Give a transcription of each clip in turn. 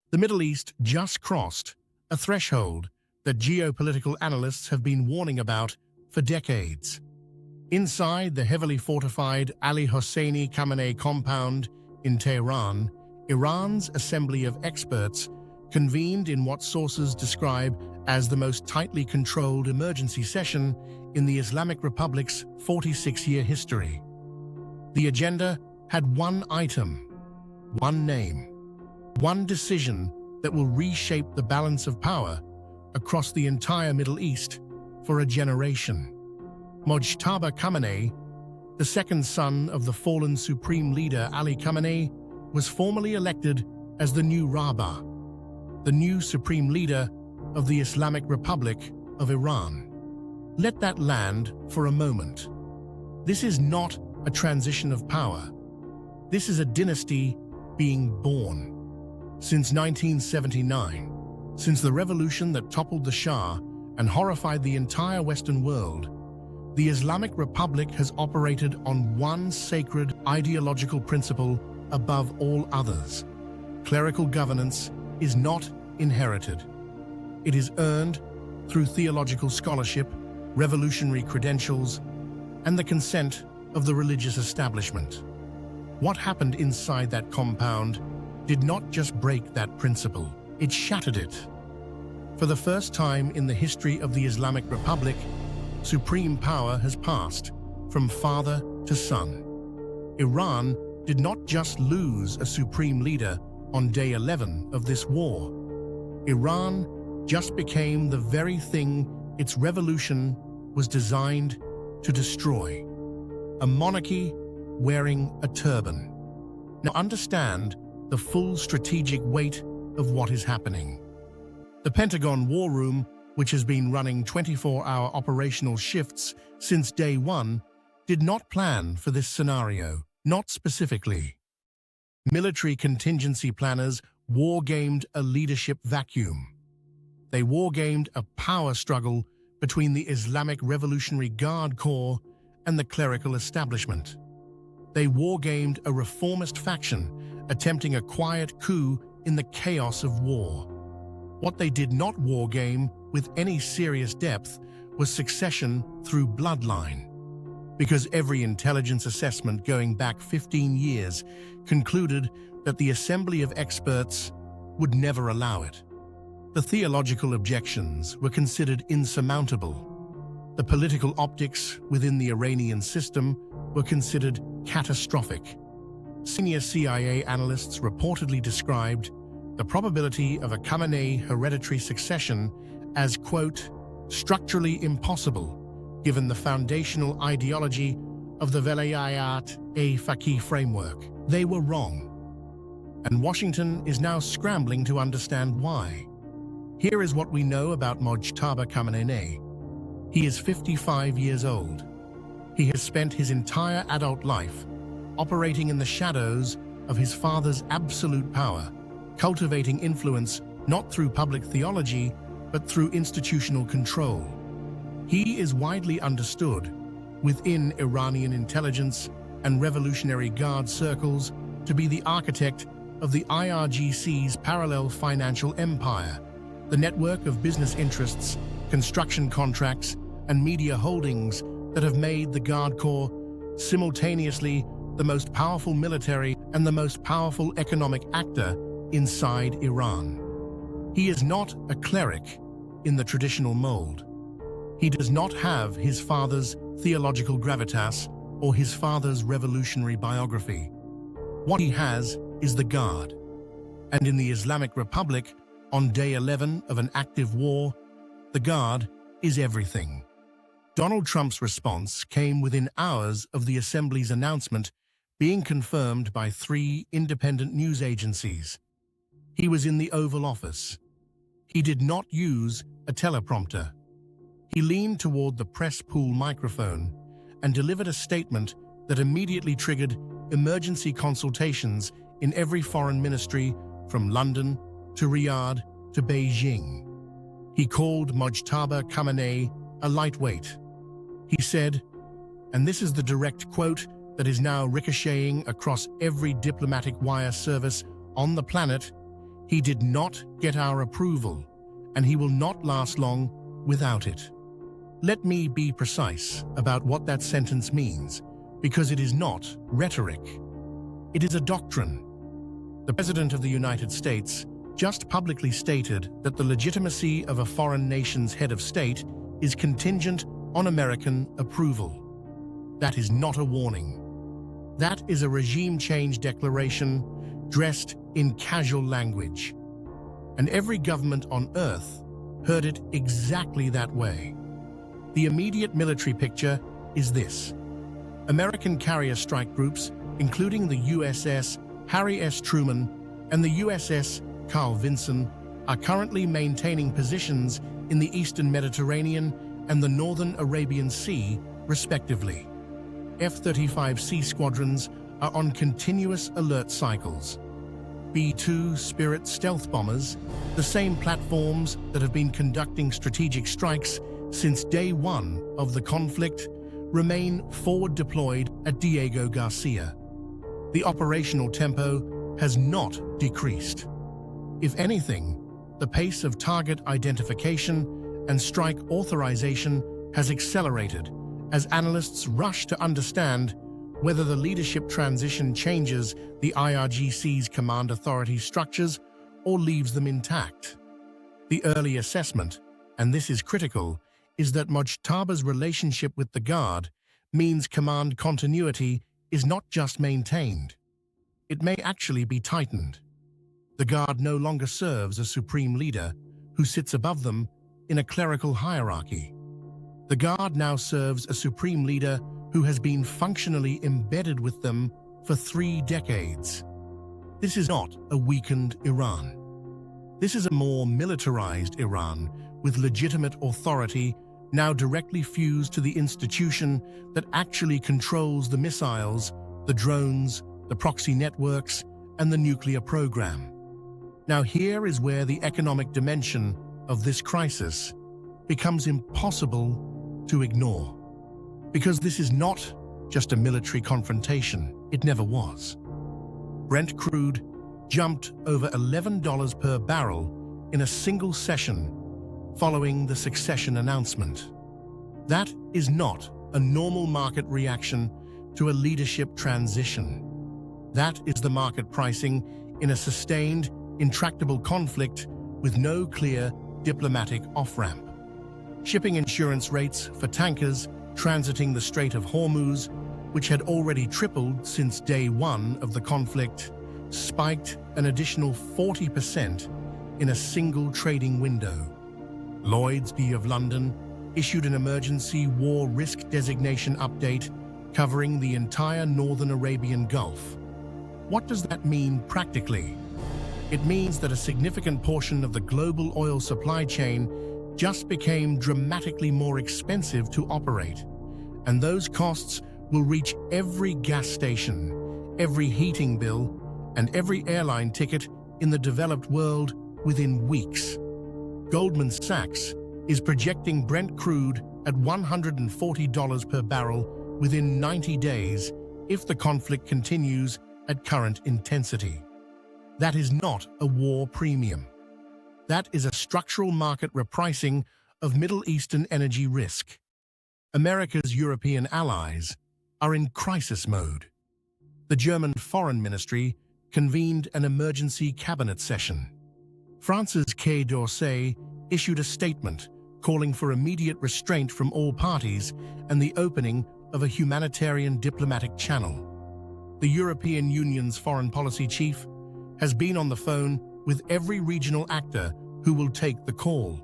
The Middle East just crossed a threshold that geopolitical analysts have been warning about for decades. Inside the heavily fortified Ali Hosseini Khamenei compound in Tehran, Iran's assembly of experts convened in what sources describe as the most tightly controlled emergency session in the Islamic Republic's 46-year history. The agenda had one item, one name, one decision that will reshape the balance of power across the entire Middle East for a generation. Mojtaba Khamenei, the second son of the fallen supreme leader Ali Khamenei, was formally elected as the new Rabbah, the new supreme leader of the Islamic Republic of Iran. Let that land for a moment. This is not a transition of power. This is a dynasty being born. Since 1979, since the revolution that toppled the Shah and horrified the entire Western world, the Islamic Republic has operated on one sacred ideological principle above all others. Clerical governance is not inherited. It is earned through theological scholarship, revolutionary credentials, and the consent of the religious establishment. What happened inside that compound did not just break that principle, it shattered it. For the first time in the history of the Islamic Republic, supreme power has passed from father to son. Iran did not just lose a supreme leader on day 11 of this war. Iran just became the very thing its revolution was designed to destroy: a monarchy wearing a turban. Now understand the full strategic weight of what is happening. The Pentagon War Room, which has been running 24-hour operational shifts since day one, did not plan for this scenario, not specifically. Military contingency planners war-gamed a leadership vacuum. They war-gamed a power struggle between the Islamic Revolutionary Guard Corps and the clerical establishment. They war-gamed a reformist faction attempting a quiet coup in the chaos of war. What they did not war-game with any serious depth was succession through bloodline, because every intelligence assessment going back 15 years concluded that the assembly of experts would never allow it. The theological objections were considered insurmountable. The political optics within the Iranian system were considered catastrophic. Senior CIA analysts reportedly described the probability of a Khamenei hereditary succession as, quote, structurally impossible, given the foundational ideology of the Velayat-e-Faqih framework. They were wrong, and Washington is now scrambling to understand why. Here is what we know about Mojtaba Khamenei. He is 55 years old. He has spent his entire adult life operating in the shadows of his father's absolute power, cultivating influence not through public theology, but through institutional control. He is widely understood within Iranian intelligence and Revolutionary Guard circles to be the architect of the IRGC's parallel financial empire, the network of business interests, construction contracts, and media holdings that have made the Guard Corps simultaneously the most powerful military and the most powerful economic actor inside Iran. He is not a cleric in the traditional mold. He does not have his father's theological gravitas or his father's revolutionary biography. What he has is the Guard. And in the Islamic Republic, on day 11 of an active war, the Guard is everything. Donald Trump's response came within hours of the Assembly's announcement being confirmed by 3 independent news agencies. He was in the Oval Office. He did not use a teleprompter. He leaned toward the press pool microphone and delivered a statement that immediately triggered emergency consultations in every foreign ministry from London to Riyadh to Beijing. He called Mojtaba Khamenei a lightweight. He said, and this is the direct quote that is now ricocheting across every diplomatic wire service on the planet, He did not get our approval, and he will not last long without it. Let me be precise about what that sentence means, because it is not rhetoric. It is a doctrine. The President of the United States just publicly stated that the legitimacy of a foreign nation's head of state is contingent on American approval. That is not a warning. That is a regime change declaration dressed in casual language. And every government on Earth heard it exactly that way. The immediate military picture is this. American carrier strike groups, including the USS Harry S. Truman and the USS Carl Vinson, are currently maintaining positions in the Eastern Mediterranean and the Northern Arabian Sea, respectively. F-35C squadrons are on continuous alert cycles. B-2 Spirit stealth bombers, the same platforms that have been conducting strategic strikes since day one of the conflict, remain forward deployed at Diego Garcia. The operational tempo has not decreased. If anything, the pace of target identification and strike authorization has accelerated as analysts rush to understand whether the leadership transition changes the IRGC's command authority structures or leaves them intact. The early assessment, and this is critical, is that Mojtaba's relationship with the Guard means command continuity is not just maintained. It may actually be tightened. The Guard no longer serves a supreme leader who sits above them in a clerical hierarchy. The Guard now serves a supreme leader who has been functionally embedded with them for 3 decades. This is not a weakened Iran. This is a more militarized Iran with legitimate authority now directly fused to the institution that actually controls the missiles, the drones, the proxy networks, and the nuclear program. Now here is where the economic dimension of this crisis becomes impossible to ignore. Because this is not just a military confrontation, it never was. Brent crude jumped over $11 per barrel in a single session following the succession announcement. That is not a normal market reaction to a leadership transition. That is the market pricing in a sustained, intractable conflict with no clear diplomatic off-ramp. Shipping insurance rates for tankers transiting the Strait of Hormuz, which had already tripled since day one of the conflict, spiked an additional 40% in a single trading window. Lloyd's of London issued an emergency war risk designation update covering the entire northern Arabian Gulf. What does that mean practically? It means that a significant portion of the global oil supply chain just became dramatically more expensive to operate, and those costs will reach every gas station, every heating bill, and every airline ticket in the developed world within weeks. Goldman Sachs is projecting Brent crude at $140 per barrel within 90 days if the conflict continues at current intensity. That is not a war premium. That is a structural market repricing of Middle Eastern energy risk. America's European allies are in crisis mode. The German Foreign Ministry convened an emergency cabinet session. France's Quai d'Orsay issued a statement calling for immediate restraint from all parties and the opening of a humanitarian diplomatic channel. The European Union's foreign policy chief has been on the phone with every regional actor who will take the call.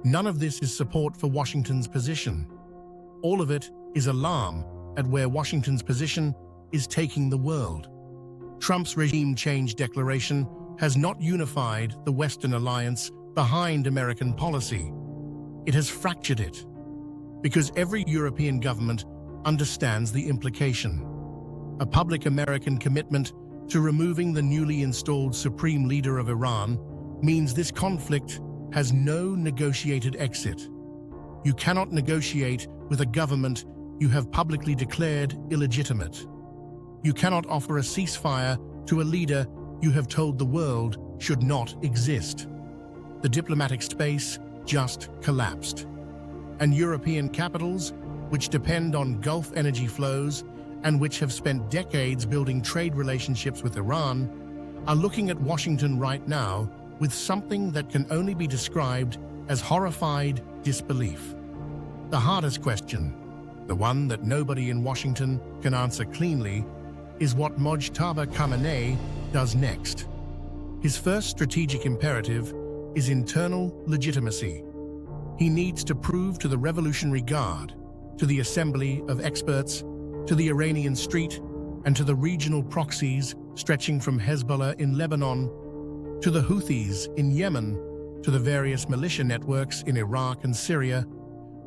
None of this is support for Washington's position. All of it is alarm at where Washington's position is taking the world. Trump's regime change declaration has not unified the Western alliance behind American policy. It has fractured it, because every European government understands the implication. A public American commitment to removing the newly installed supreme leader of Iran means this conflict has no negotiated exit. You cannot negotiate with a government you have publicly declared illegitimate. You cannot offer a ceasefire to a leader you have told the world should not exist. The diplomatic space just collapsed. And European capitals, which depend on Gulf energy flows and which have spent decades building trade relationships with Iran, are looking at Washington right now with something that can only be described as horrified disbelief. The hardest question, the one that nobody in Washington can answer cleanly, is what Mojtaba Khamenei does next. His first strategic imperative is internal legitimacy. He needs to prove to the Revolutionary Guard, to the Assembly of Experts, to the Iranian Street, and to the regional proxies stretching from Hezbollah in Lebanon, to the Houthis in Yemen, to the various militia networks in Iraq and Syria,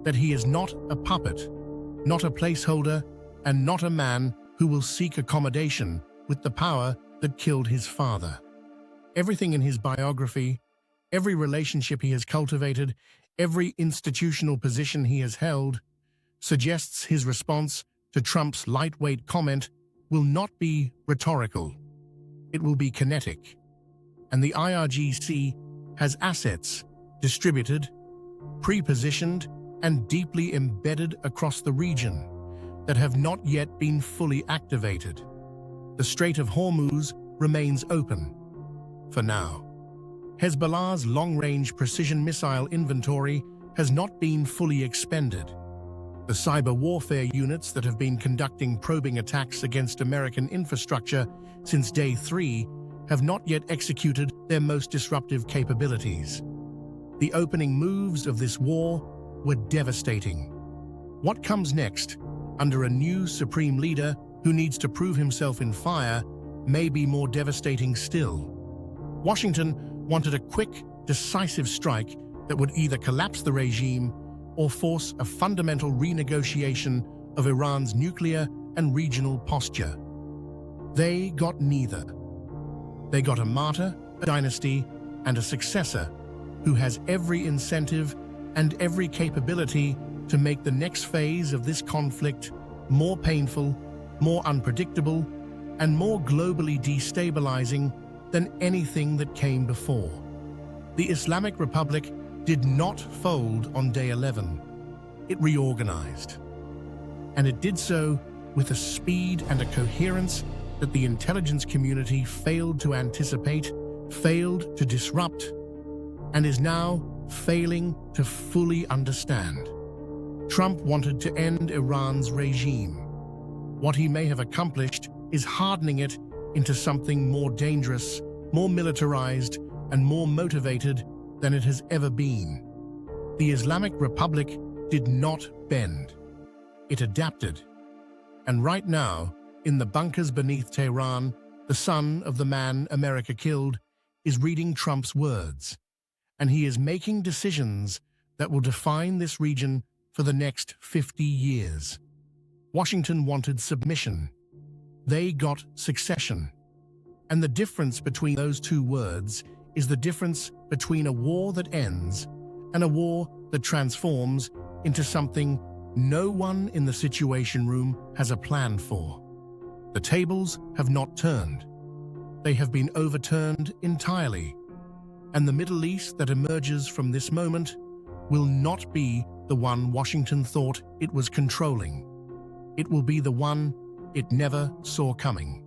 that he is not a puppet, not a placeholder, and not a man who will seek accommodation with the power that killed his father. Everything in his biography, every relationship he has cultivated, every institutional position he has held, suggests his response to Trump's lightweight comment will not be rhetorical. It will be kinetic. And the IRGC has assets distributed, pre-positioned, and deeply embedded across the region that have not yet been fully activated. The Strait of Hormuz remains open, for now. Hezbollah's long-range precision missile inventory has not been fully expended. The cyber warfare units that have been conducting probing attacks against American infrastructure since day 3 have not yet executed their most disruptive capabilities. The opening moves of this war were devastating. What comes next, under a new supreme leader who needs to prove himself in fire, may be more devastating still. Washington wanted a quick, decisive strike that would either collapse the regime or force a fundamental renegotiation of Iran's nuclear and regional posture. They got neither. They got a martyr, a dynasty, and a successor who has every incentive and every capability to make the next phase of this conflict more painful, more unpredictable, and more globally destabilizing than anything that came before. The Islamic Republic did not fold on day 11. It reorganized. And it did so with a speed and a coherence that the intelligence community failed to anticipate, failed to disrupt, and is now failing to fully understand. Trump wanted to end Iran's regime. What he may have accomplished is hardening it into something more dangerous, more militarized, and more motivated than it has ever been. The Islamic Republic did not bend. It adapted. And right now, in the bunkers beneath Tehran, the son of the man America killed is reading Trump's words. And he is making decisions that will define this region for the next 50 years. Washington wanted submission. They got succession. And the difference between those two words is the difference between a war that ends and a war that transforms into something no one in the Situation Room has a plan for. The tables have not turned. They have been overturned entirely. And the Middle East that emerges from this moment will not be the one Washington thought it was controlling. It will be the one it never saw coming.